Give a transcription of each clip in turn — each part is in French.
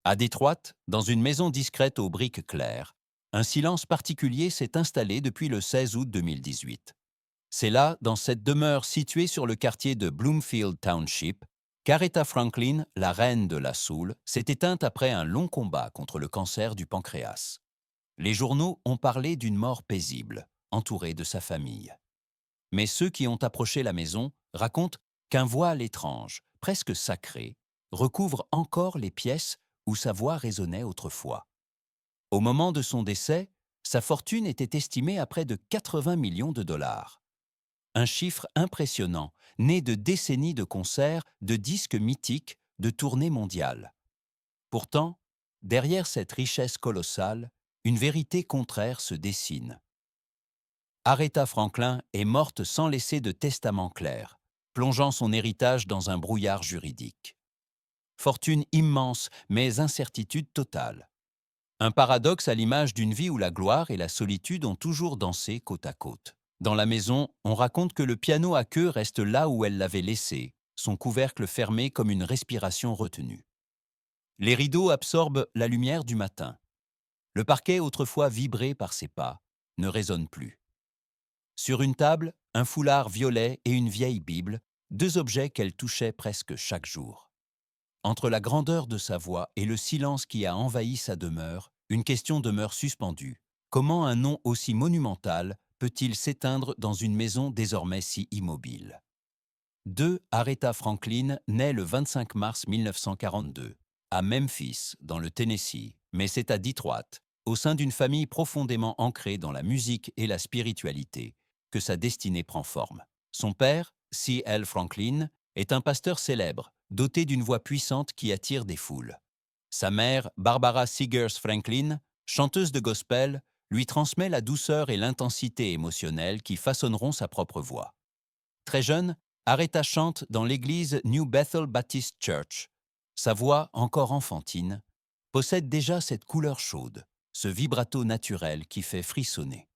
À Détroit, dans une maison discrète aux briques claires, un silence particulier s'est installé depuis le 16 août 2018. C'est là, dans cette demeure située sur le quartier de Bloomfield Township, qu'Aretha Franklin, la reine de la soul, s'est éteinte après un long combat contre le cancer du pancréas. Les journaux ont parlé d'une mort paisible, entourée de sa famille. Mais ceux qui ont approché la maison racontent qu'un voile étrange, presque sacré, recouvre encore les pièces où sa voix résonnait autrefois. Au moment de son décès, sa fortune était estimée à près de 80 millions de dollars. Un chiffre impressionnant, né de décennies de concerts, de disques mythiques, de tournées mondiales. Pourtant, derrière cette richesse colossale, une vérité contraire se dessine. Aretha Franklin est morte sans laisser de testament clair, plongeant son héritage dans un brouillard juridique. Fortune immense, mais incertitude totale. Un paradoxe à l'image d'une vie où la gloire et la solitude ont toujours dansé côte à côte. Dans la maison, on raconte que le piano à queue reste là où elle l'avait laissé, son couvercle fermé comme une respiration retenue. Les rideaux absorbent la lumière du matin. Le parquet, autrefois vibré par ses pas, ne résonne plus. Sur une table, un foulard violet et une vieille Bible, deux objets qu'elle touchait presque chaque jour. Entre la grandeur de sa voix et le silence qui a envahi sa demeure, une question demeure suspendue. Comment un nom aussi monumental peut-il s'éteindre dans une maison désormais si immobile? 2. Aretha Franklin naît le 25 mars 1942, à Memphis, dans le Tennessee, mais c'est à Detroit, au sein d'une famille profondément ancrée dans la musique et la spiritualité, que sa destinée prend forme. Son père, C. L. Franklin, est un pasteur célèbre, doté d'une voix puissante qui attire des foules. Sa mère, Barbara Seegers Franklin, chanteuse de gospel, lui transmet la douceur et l'intensité émotionnelle qui façonneront sa propre voix. Très jeune, Aretha chante dans l'église New Bethel Baptist Church. Sa voix, encore enfantine, possède déjà cette couleur chaude, ce vibrato naturel qui fait frissonner.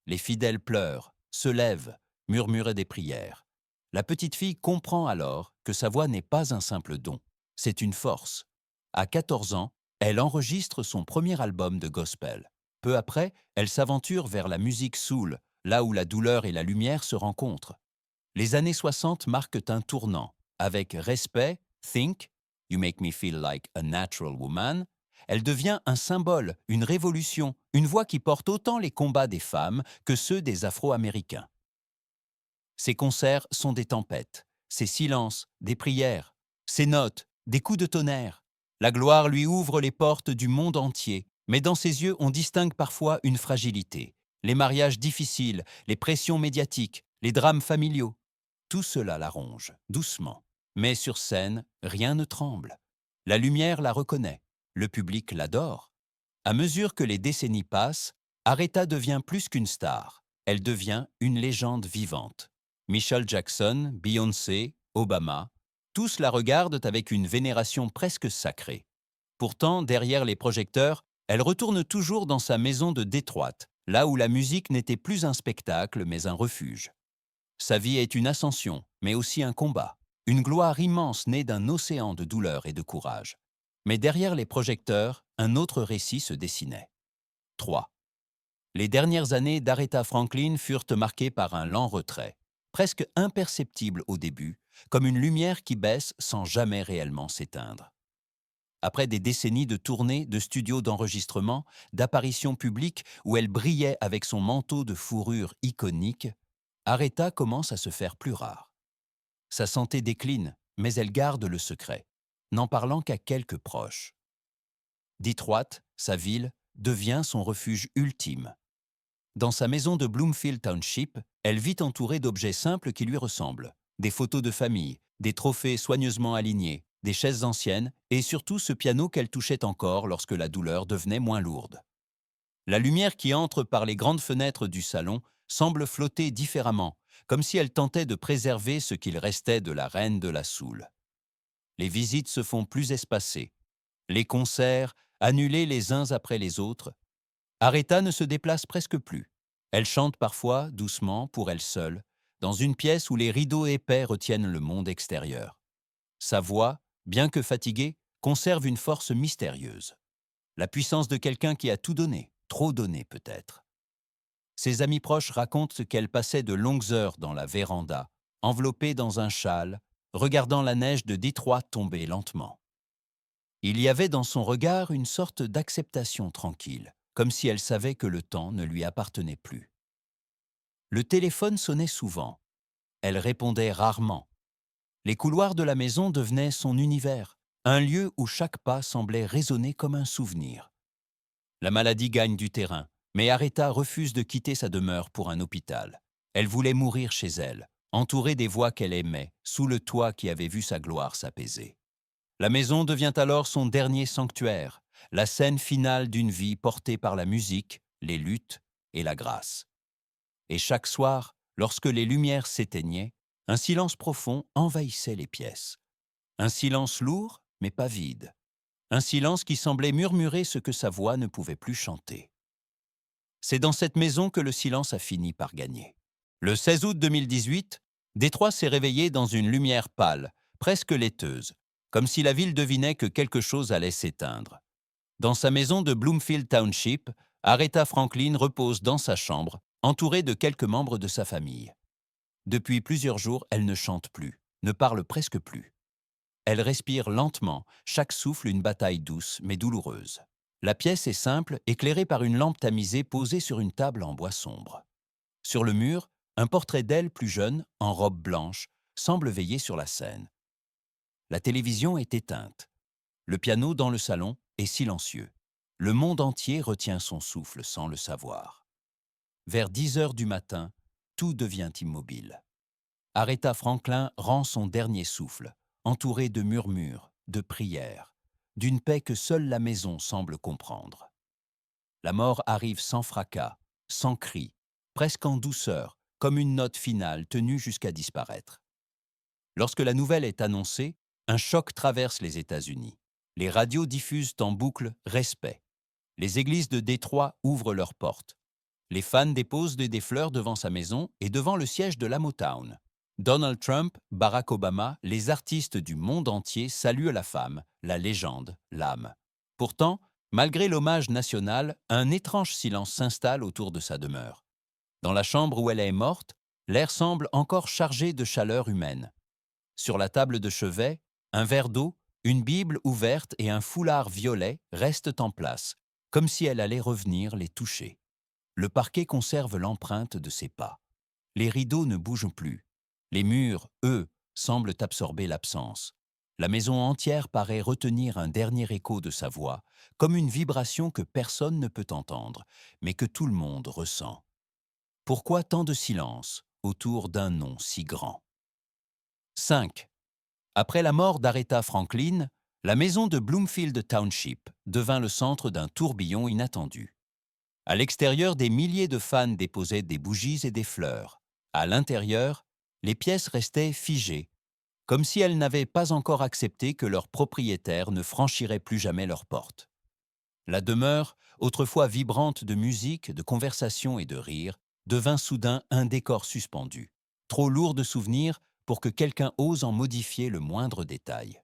Les fidèles pleurent, se lèvent, murmurent des prières. La petite fille comprend alors que sa voix n'est pas un simple don, c'est une force. À 14 ans, elle enregistre son premier album de gospel. Peu après, elle s'aventure vers la musique soul, là où la douleur et la lumière se rencontrent. Les années 60 marquent un tournant. Avec Respect, Think, You Make Me Feel Like a Natural Woman, elle devient un symbole, une révolution, une voix qui porte autant les combats des femmes que ceux des Afro-Américains. Ses concerts sont des tempêtes, ses silences, des prières, ses notes, des coups de tonnerre. La gloire lui ouvre les portes du monde entier, mais dans ses yeux on distingue parfois une fragilité. Les mariages difficiles, les pressions médiatiques, les drames familiaux. Tout cela la ronge, doucement. Mais sur scène, rien ne tremble. La lumière la reconnaît, le public l'adore. À mesure que les décennies passent, Aretha devient plus qu'une star. Elle devient une légende vivante. Michael Jackson, Beyoncé, Obama, tous la regardent avec une vénération presque sacrée. Pourtant, derrière les projecteurs, elle retourne toujours dans sa maison de Détroit, là où la musique n'était plus un spectacle mais un refuge. Sa vie est une ascension, mais aussi un combat, une gloire immense née d'un océan de douleur et de courage. Mais derrière les projecteurs, un autre récit se dessinait. 3. Les dernières années d'Aretha Franklin furent marquées par un lent retrait, presque imperceptible au début, comme une lumière qui baisse sans jamais réellement s'éteindre. Après des décennies de tournées, de studios d'enregistrement, d'apparitions publiques où elle brillait avec son manteau de fourrure iconique, Aretha commence à se faire plus rare. Sa santé décline, mais elle garde le secret, n'en parlant qu'à quelques proches. Detroit, sa ville, devient son refuge ultime. Dans sa maison de Bloomfield Township, elle vit entourée d'objets simples qui lui ressemblent. Des photos de famille, des trophées soigneusement alignés, des chaises anciennes et surtout ce piano qu'elle touchait encore lorsque la douleur devenait moins lourde. La lumière qui entre par les grandes fenêtres du salon semble flotter différemment, comme si elle tentait de préserver ce qu'il restait de la reine de la soul. Les visites se font plus espacées. Les concerts, annulés les uns après les autres. Aretha ne se déplace presque plus. Elle chante parfois, doucement, pour elle seule, dans une pièce où les rideaux épais retiennent le monde extérieur. Sa voix, bien que fatiguée, conserve une force mystérieuse. La puissance de quelqu'un qui a tout donné, trop donné peut-être. Ses amis proches racontent qu'elle passait de longues heures dans la véranda, enveloppée dans un châle, regardant la neige de Détroit tomber lentement. Il y avait dans son regard une sorte d'acceptation tranquille, comme si elle savait que le temps ne lui appartenait plus. Le téléphone sonnait souvent. Elle répondait rarement. Les couloirs de la maison devenaient son univers, un lieu où chaque pas semblait résonner comme un souvenir. La maladie gagne du terrain, mais Aretha refuse de quitter sa demeure pour un hôpital. Elle voulait mourir chez elle, entourée des voix qu'elle aimait, sous le toit qui avait vu sa gloire s'apaiser. La maison devient alors son dernier sanctuaire, la scène finale d'une vie portée par la musique, les luttes et la grâce. Et chaque soir, lorsque les lumières s'éteignaient, un silence profond envahissait les pièces. Un silence lourd, mais pas vide. Un silence qui semblait murmurer ce que sa voix ne pouvait plus chanter. C'est dans cette maison que le silence a fini par gagner. Le 16 août 2018, Détroit s'est réveillé dans une lumière pâle, presque laiteuse, comme si la ville devinait que quelque chose allait s'éteindre. Dans sa maison de Bloomfield Township, Aretha Franklin repose dans sa chambre, entourée de quelques membres de sa famille. Depuis plusieurs jours, elle ne chante plus, ne parle presque plus. Elle respire lentement, chaque souffle une bataille douce mais douloureuse. La pièce est simple, éclairée par une lampe tamisée posée sur une table en bois sombre. Sur le mur, un portrait d'elle plus jeune, en robe blanche, semble veiller sur la scène. La télévision est éteinte. Le piano dans le salon est silencieux. Le monde entier retient son souffle sans le savoir. Vers 10 heures du matin, tout devient immobile. Aretha Franklin rend son dernier souffle, entourée de murmures, de prières, d'une paix que seule la maison semble comprendre. La mort arrive sans fracas, sans cri, presque en douceur, comme une note finale tenue jusqu'à disparaître. Lorsque la nouvelle est annoncée, un choc traverse les États-Unis. Les radios diffusent en boucle « Respect ». Les églises de Détroit ouvrent leurs portes. Les fans déposent des fleurs devant sa maison et devant le siège de la Motown. Donald Trump, Barack Obama, les artistes du monde entier saluent la femme, la légende, l'âme. Pourtant, malgré l'hommage national, un étrange silence s'installe autour de sa demeure. Dans la chambre où elle est morte, l'air semble encore chargé de chaleur humaine. Sur la table de chevet, un verre d'eau, une Bible ouverte et un foulard violet restent en place, comme si elle allait revenir les toucher. Le parquet conserve l'empreinte de ses pas. Les rideaux ne bougent plus. Les murs, eux, semblent absorber l'absence. La maison entière paraît retenir un dernier écho de sa voix, comme une vibration que personne ne peut entendre, mais que tout le monde ressent. Pourquoi tant de silence autour d'un nom si grand? 5. Après la mort d'Aretha Franklin, la maison de Bloomfield Township devint le centre d'un tourbillon inattendu. À l'extérieur, des milliers de fans déposaient des bougies et des fleurs. À l'intérieur, les pièces restaient figées, comme si elles n'avaient pas encore accepté que leur propriétaire ne franchirait plus jamais leurs portes. La demeure, autrefois vibrante de musique, de conversation et de rire, devint soudain un décor suspendu, trop lourd de souvenirs pour que quelqu'un ose en modifier le moindre détail.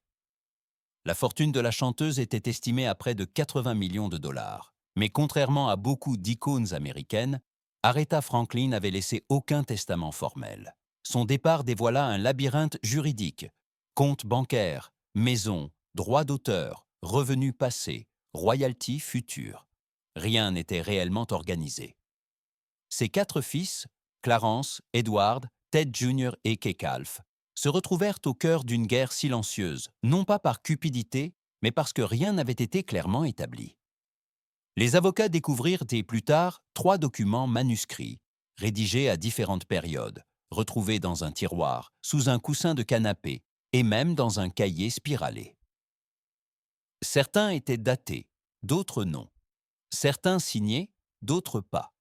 La fortune de la chanteuse était estimée à près de 80 millions de dollars. Mais contrairement à beaucoup d'icônes américaines, Aretha Franklin n'avait laissé aucun testament formel. Son départ dévoila un labyrinthe juridique, comptes bancaires, maisons, droits d'auteur, revenus passés, royalties futures. Rien n'était réellement organisé. Ses 4 fils, Clarence, Edward, Ted Jr. et Kecalf, se retrouvèrent au cœur d'une guerre silencieuse, non pas par cupidité, mais parce que rien n'avait été clairement établi. Les avocats découvrirent plus tard 3 documents manuscrits, rédigés à différentes périodes, retrouvés dans un tiroir, sous un coussin de canapé et même dans un cahier spiralé. Certains étaient datés, d'autres non. Certains signés, d'autres pas.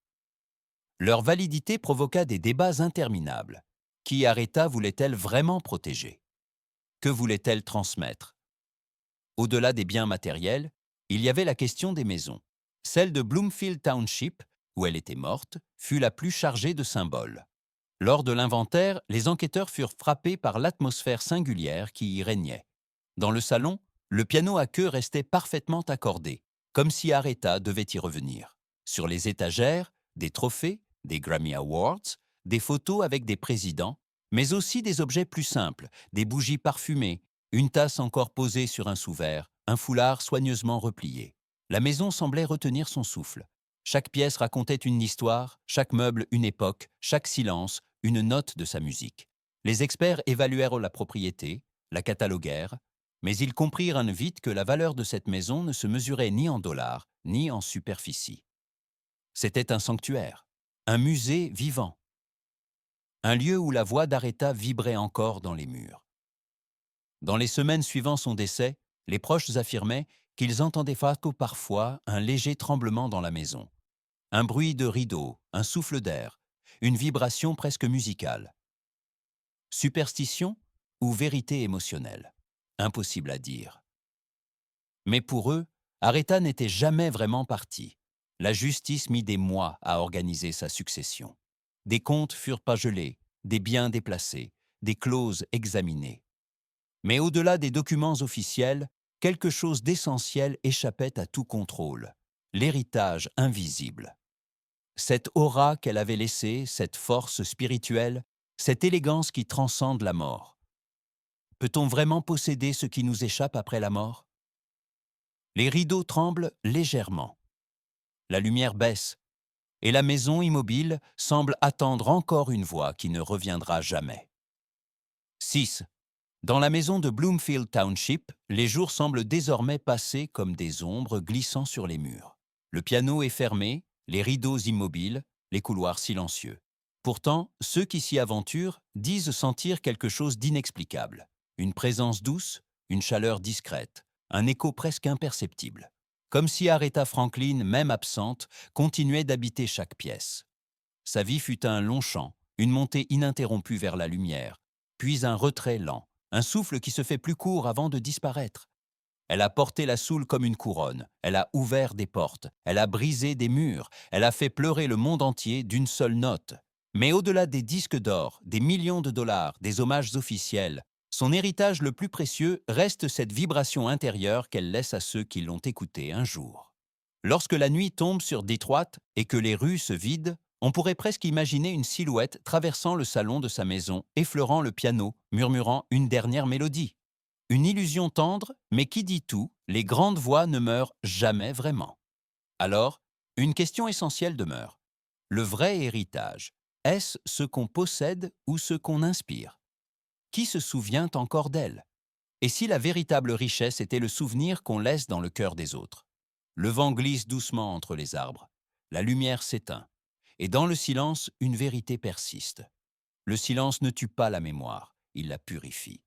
Leur validité provoqua des débats interminables. Qui Aretha voulait-elle vraiment protéger? Que voulait-elle transmettre? Au-delà des biens matériels, il y avait la question des maisons. Celle de Bloomfield Township, où elle était morte, fut la plus chargée de symboles. Lors de l'inventaire, les enquêteurs furent frappés par l'atmosphère singulière qui y régnait. Dans le salon, Le piano à queue restait parfaitement accordé, comme si Aretha devait y revenir. Sur les étagères, des trophées, des Grammy Awards, des photos avec des présidents, mais aussi des objets plus simples, des bougies parfumées, une tasse encore posée sur un sous-verre, un foulard soigneusement replié. La maison semblait retenir son souffle. Chaque pièce racontait une histoire, chaque meuble une époque, chaque silence une note de sa musique. Les experts évaluèrent la propriété, la cataloguèrent, mais ils comprirent vite que la valeur de cette maison ne se mesurait ni en dollars, ni en superficie. C'était un sanctuaire, un musée vivant, un lieu où la voix d'Aretha vibrait encore dans les murs. Dans les semaines suivant son décès, les proches affirmaient qu'ils entendaient parfois un léger tremblement dans la maison. Un bruit de rideau, un souffle d'air, une vibration presque musicale. Superstition ou vérité émotionnelle? Impossible à dire. Mais pour eux, Aretha n'était jamais vraiment parti. La justice mit des mois à organiser sa succession. Des comptes furent pas gelés, des biens déplacés, des clauses examinées. Mais au-delà des documents officiels, quelque chose d'essentiel échappait à tout contrôle: l'héritage invisible. Cette aura qu'elle avait laissée, cette force spirituelle, cette élégance qui transcende la mort. Peut-on vraiment posséder ce qui nous échappe après la mort? Les rideaux tremblent légèrement. La lumière baisse, et la maison immobile semble attendre encore une voix qui ne reviendra jamais. 6. Dans la maison de Bloomfield Township, les jours semblent désormais passer comme des ombres glissant sur les murs. Le piano est fermé, les rideaux immobiles, les couloirs silencieux. Pourtant, ceux qui s'y aventurent disent sentir quelque chose d'inexplicable. Une présence douce, une chaleur discrète, un écho presque imperceptible. Comme si Aretha Franklin, même absente, continuait d'habiter chaque pièce. Sa vie fut un long chant, une montée ininterrompue vers la lumière, puis un retrait lent, un souffle qui se fait plus court avant de disparaître. Elle a porté la Soul comme une couronne, elle a ouvert des portes, elle a brisé des murs, elle a fait pleurer le monde entier d'une seule note. Mais au-delà des disques d'or, des millions de dollars, des hommages officiels, son héritage le plus précieux reste cette vibration intérieure qu'elle laisse à ceux qui l'ont écoutée un jour. Lorsque la nuit tombe sur Détroit et que les rues se vident, on pourrait presque imaginer une silhouette traversant le salon de sa maison, effleurant le piano, murmurant une dernière mélodie. Une illusion tendre, mais qui dit tout, les grandes voix ne meurent jamais vraiment. Alors, une question essentielle demeure. Le vrai héritage, est-ce ce qu'on possède ou ce qu'on inspire? Qui se souvient encore d'elle? Et si la véritable richesse était le souvenir qu'on laisse dans le cœur des autres? Le vent glisse doucement entre les arbres. La lumière s'éteint. Et dans le silence, une vérité persiste. Le silence ne tue pas la mémoire, il la purifie.